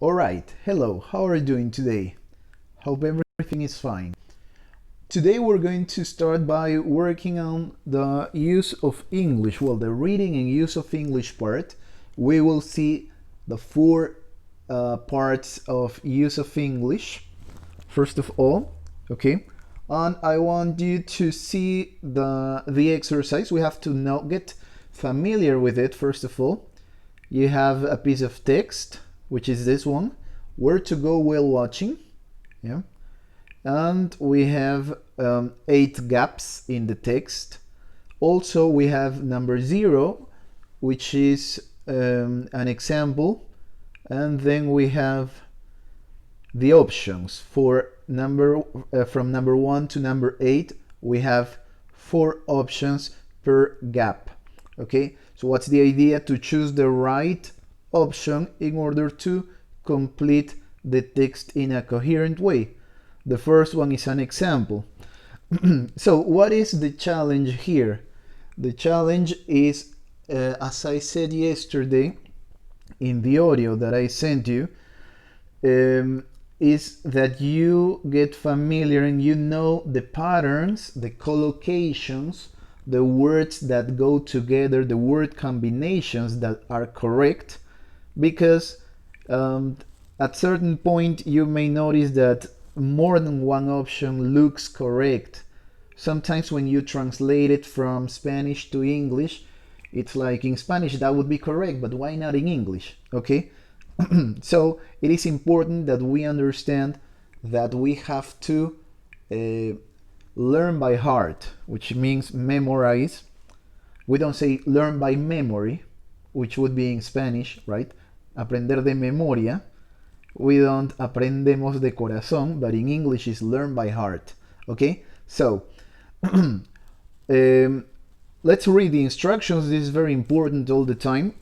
Alright, hello, how are you doing today? Hope everything is fine. Today we're going to start by working on the use of English, well, the reading and use of English part. We will see the four parts of use of English, first of all, okay? And I want you to see the exercise. We have to now get familiar with it, first of all. You have a piece of text, which is this one, where to go while watching, yeah, and we have 8 gaps in the text. Also we have number 0, which is an example, and then we have the options for from number 1 to number 8. We have 4 options per gap. Okay, so what's the idea? To choose the right option in order to complete the text in a coherent way. The first one is an example. So what is the challenge here? The challenge is, as I said yesterday in the audio that I sent you, is that you get familiar and you know the patterns, the collocations, the words that go together, the word combinations that are correct, because at certain point you may notice that more than one option looks correct. Sometimes when you translate it from Spanish to English, it's like in Spanish that would be correct, but why not in English? Okay, so it is important that we understand that we have to learn by heart, which means memorize. We don't say learn by memory, which would be in Spanish, right? Aprender de memoria. We don't aprendemos de corazón, but in English is learn by heart. Okay, so let's read the instructions. This is very important all the time.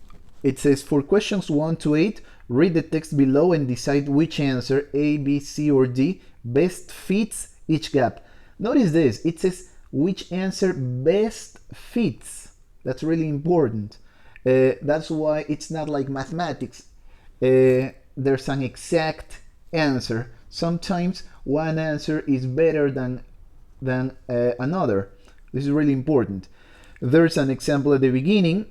It says, for questions 1 to 8, read the text below and decide which answer, A, B, C, or D, best fits each gap. Notice this, it says which answer best fits. That's really important. That's why it's not like mathematics. There's an exact answer. Sometimes one answer is better than another. This is really important. There's an example at the beginning.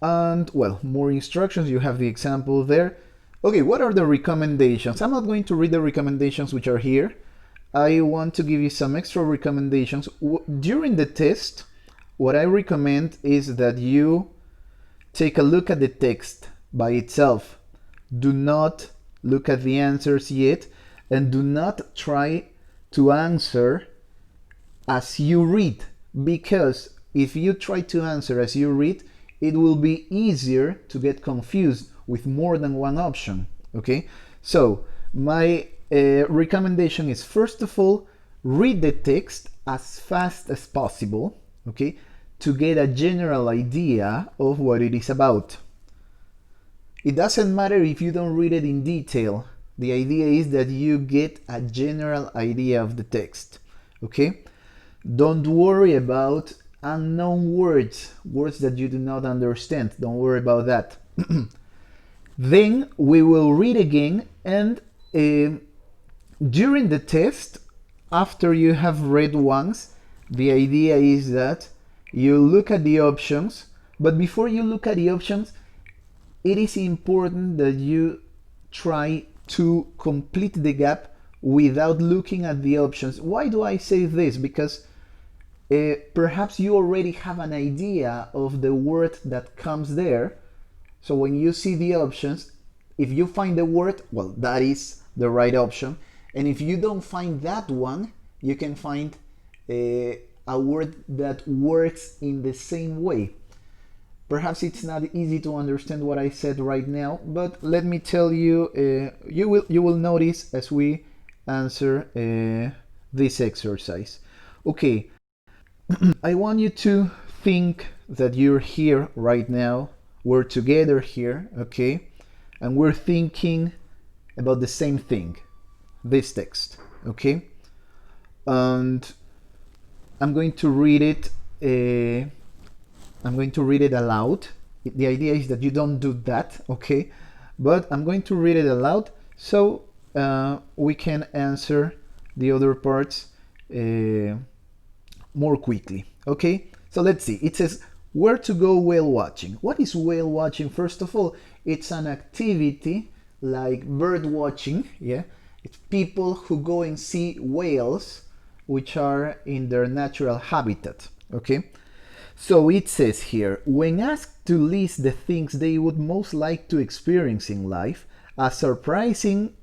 And well, more instructions. You have the example there. Okay, what are the recommendations? I'm not going to read the recommendations which are here. I want to give you some extra recommendations. During the test, what I recommend is that you take a look at the text by itself. Do not look at the answers yet, and do not try to answer as you read, because if you try to answer as you read, it will be easier to get confused with more than one option. Okay, so my recommendation is, first of all, read the text as fast as possible, okay, to get a general idea of what it is about. It doesn't matter if you don't read it in detail. The idea is that you get a general idea of the text, okay? Don't worry about unknown words that you do not understand. Don't worry about that. Then we will read again, and during the test, after you have read once, the idea is that you look at the options, but before you look at the options, it is important that you try to complete the gap without looking at the options. Why do I say this? Because perhaps you already have an idea of the word that comes there. So when you see the options, if you find the word, well, that is the right option. And if you don't find that one, you can find a word that works in the same way. Perhaps it's not easy to understand what I said right now, but let me tell you, you will notice as we answer this exercise. Okay, I want you to think that you're here right now. We're together here, okay? And we're thinking about the same thing, this text, okay? And I'm going to read it. I'm going to read it aloud. The idea is that you don't do that, okay? but I'm going to read it aloud so we can answer the other parts more quickly. Okay, so let's see. It says where to go whale watching. What is whale watching? First of all, it's an activity like bird watching. Yeah, it's people who go and see whales which are in their natural habitat. Okay, so it says here, when asked to list the things they would most like to experience in life, a surprising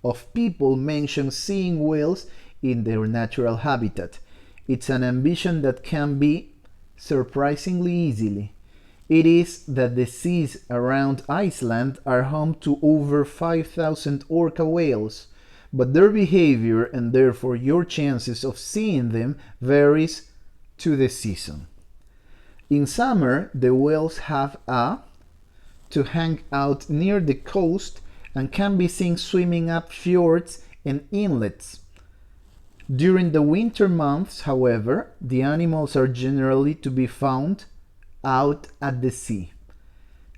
of people mention seeing whales in their natural habitat. It's an ambition that can be surprisingly easily. It is that the seas around Iceland are home to over 5,000 orca whales, but their behavior and therefore your chances of seeing them varies to the season. In summer, the whales have to hang out near the coast and can be seen swimming up fjords and inlets. During the winter months, however, the animals are generally to be found out at the sea.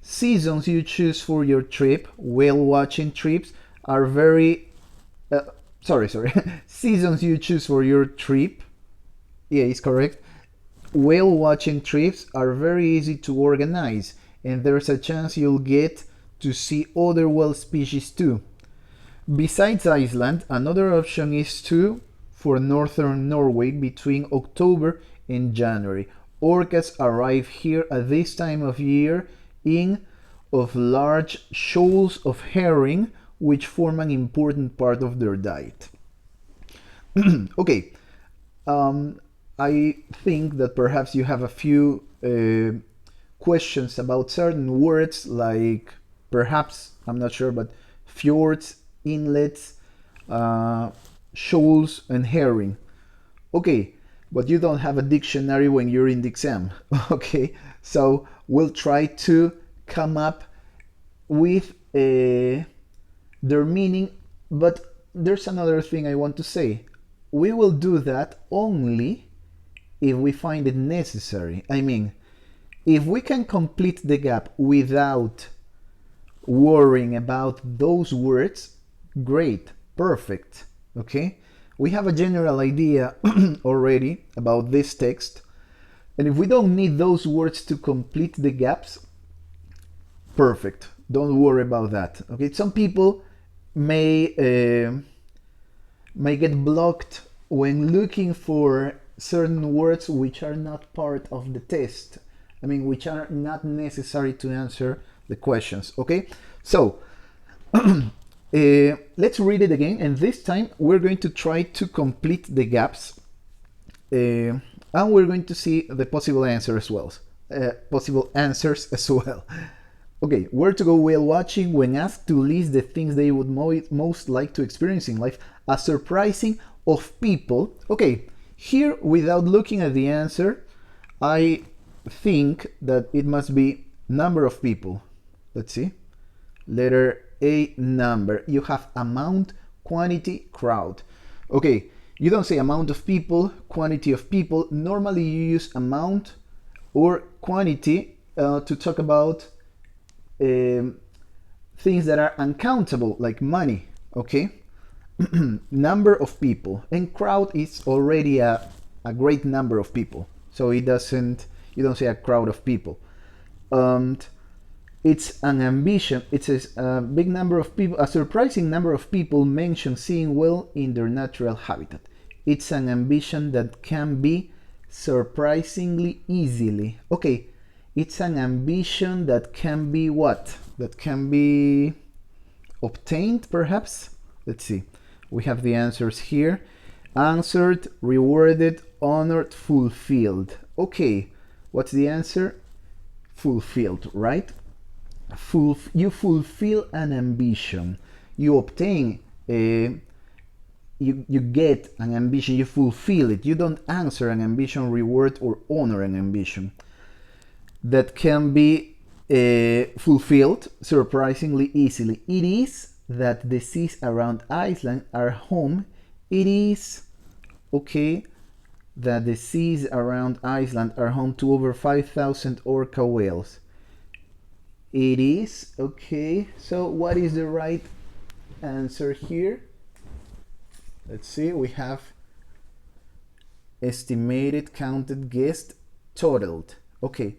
Seasons you choose for your trip, whale watching trips, are very seasons you choose for your trip, yeah, it's correct. Whale watching trips are very easy to organize, and there's a chance you'll get to see other whale species too. Besides Iceland, another option is for northern Norway between October and January. Orcas arrive here at this time of year in of large shoals of herring, which form an important part of their diet. Okay, I think that perhaps you have a few questions about certain words like perhaps, I'm not sure, but fjords, inlets, shoals, and herring. Okay, but you don't have a dictionary when you're in the exam. Okay, so we'll try to come up with their meaning, but there's another thing I want to say. We will do that only if we find it necessary. I mean, if we can complete the gap without worrying about those words, great, perfect. Okay, we have a general idea already about this text, and if we don't need those words to complete the gaps, perfect, don't worry about that. Okay, some people may get blocked when looking for certain words which are not part of the test. I mean, which are not necessary to answer the questions. Okay, so let's read it again, and this time we're going to try to complete the gaps, and we're going to see the possible answers as well. Okay, where to go whale watching when asked to list the things they would most like to experience in life? A surprising of people. Okay, here without looking at the answer, I think that it must be number of people. Let's see. Letter A, number. You have amount, quantity, crowd. Okay, you don't say amount of people, quantity of people. Normally you use amount or quantity to talk about things that are uncountable, like money. Okay, number of people, and crowd is already a great number of people, so you don't say a crowd of people. It's an ambition. It says a big number of people, a surprising number of people mention seeing whale in their natural habitat. It's an ambition that can be surprisingly easily. Okay, it's an ambition that can be what? That can be obtained, perhaps? Let's see. We have the answers here. Answered, rewarded, honored, fulfilled. Okay, what's the answer? Fulfilled, right? You fulfill an ambition. You obtain you get an ambition, you fulfill it. You don't answer an ambition, reward, or honor an ambition. That can be fulfilled surprisingly easily. It is that the seas around Iceland are home. It is, okay, that the seas around Iceland are home to over 5,000 orca whales. It is. Okay, so what is the right answer here? Let's see, we have estimated, counted, guessed, totaled. Okay,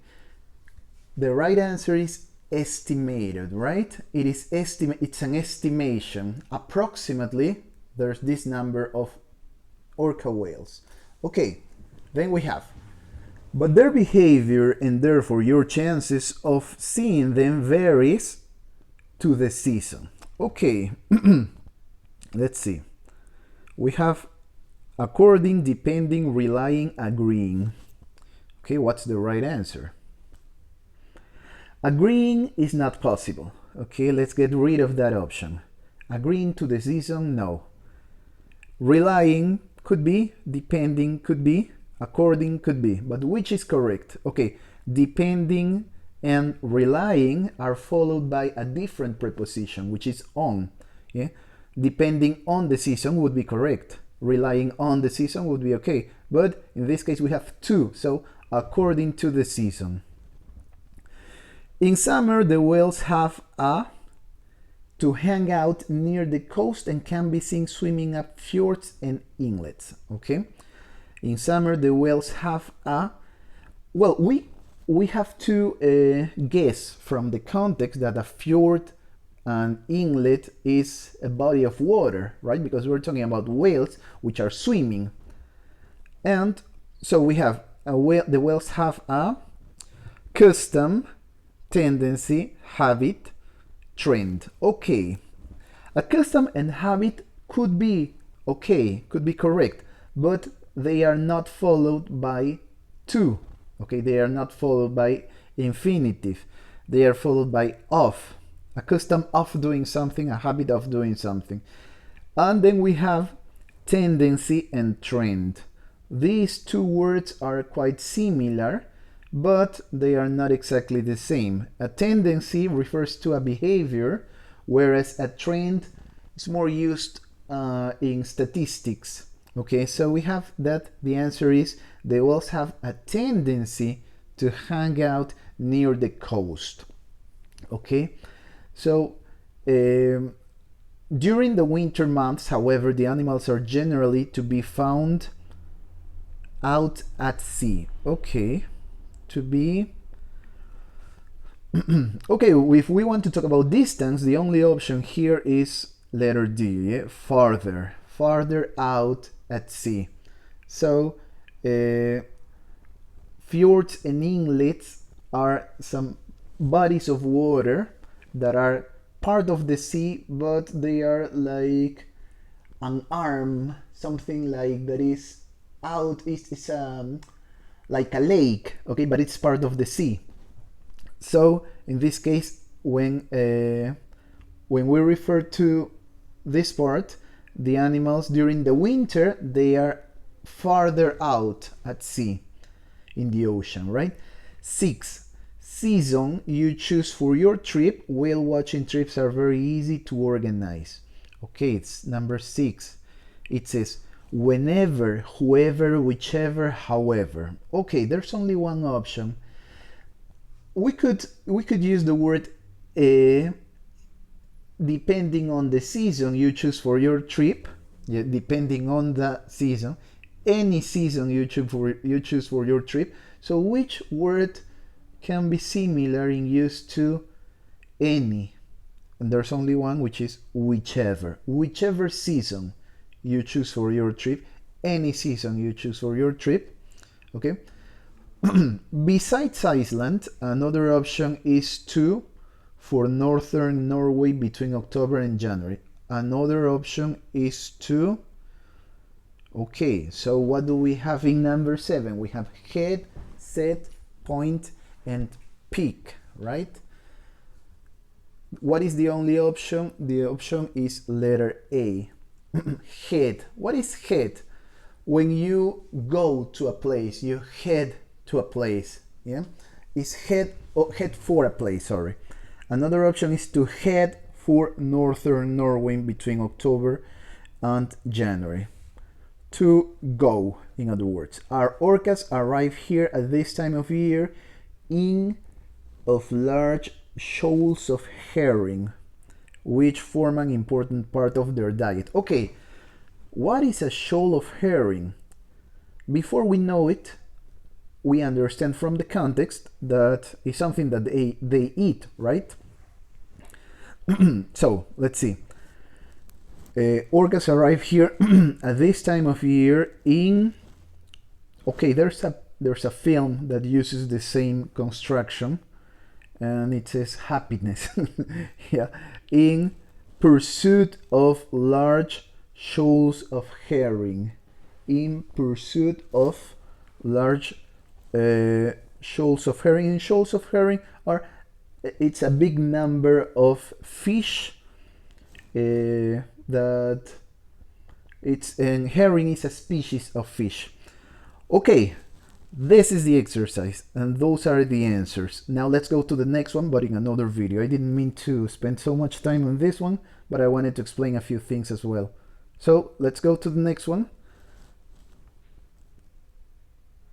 the right answer is estimated, right? It is it's an estimation. Approximately, there's this number of orca whales. Okay, then we have, but their behavior and therefore your chances of seeing them varies to the season. Okay, let's see. We have according, depending, relying, agreeing. Okay, what's the right answer? Agreeing is not possible. Okay, let's get rid of that option. Agreeing to the season, no. Relying could be, depending could be, according could be, but which is correct? Okay, depending and relying are followed by a different preposition, which is on. Yeah, depending on the season would be correct. Relying on the season would be okay, but in this case we have to, so according to the season. In summer, the whales have to hang out near the coast and can be seen swimming up fjords and inlets. Okay, in summer the whales have well, we have to guess from the context that a fjord and inlet is a body of water, right? Because we're talking about whales which are swimming, and so we have the whales have a custom, tendency, habit, trend. Okay, a custom and habit could be okay, could be correct, but they are not followed by to. Okay, they are not followed by infinitive, they are followed by of. A custom of doing something, a habit of doing something. And then we have tendency and trend. These two words are quite similar, but they are not exactly the same. A tendency refers to a behavior, whereas a trend is more used in statistics. Okay, so we have that the answer is the whales have a tendency to hang out near the coast. Okay, so during the winter months, however, the animals are generally to be found out at sea. Okay, to be okay, if we want to talk about distance, the only option here is letter D, yeah? Farther out at sea. So fjords and inlets are some bodies of water that are part of the sea, but they are like an arm, something like that is out, it's like a lake, okay, but it's part of the sea. So in this case, when we refer to this part, the animals during the winter, they are farther out at sea in the ocean, right? 6. Season you choose for your trip. Whale watching trips are very easy to organize. Okay, it's number 6. It says whenever, whoever, whichever, however. Okay, there's only one option. We could use the word depending on the season you choose for your trip. Yeah, depending on the season, any season you choose for your trip. So which word can be similar in use to any? And there's only one, which is whichever. Whichever season you choose for your trip, any season you choose for your trip. Okay. Besides Iceland, another option is to for northern Norway between October and January. Another option is to. Okay, so what do we have in number 7? We have head, set, point, and peak, right? What is the only option? The option is letter A. Head. What is head? When you go to a place, you head to a place. Yeah, is head for a place. Sorry. Another option is to head for northern Norway between October and January. To go, in other words. Our orcas arrive here at this time of year in of large shoals of herring, which form an important part of their diet. Okay, what is a shoal of herring? Before we know it, we understand from the context that it's something that they eat, right? So let's see. Orcas arrive here at this time of year in. Okay, there's a film that uses the same construction, and it says happiness. Yeah, in pursuit of large shoals of herring. In pursuit of large shoals of herring. And shoals of herring it's a big number of fish that and herring is a species of fish. Okay, this is the exercise and those are the answers. Now let's go to the next one, but in another video. I didn't mean to spend so much time on this one, but I wanted to explain a few things as well. So let's go to the next one.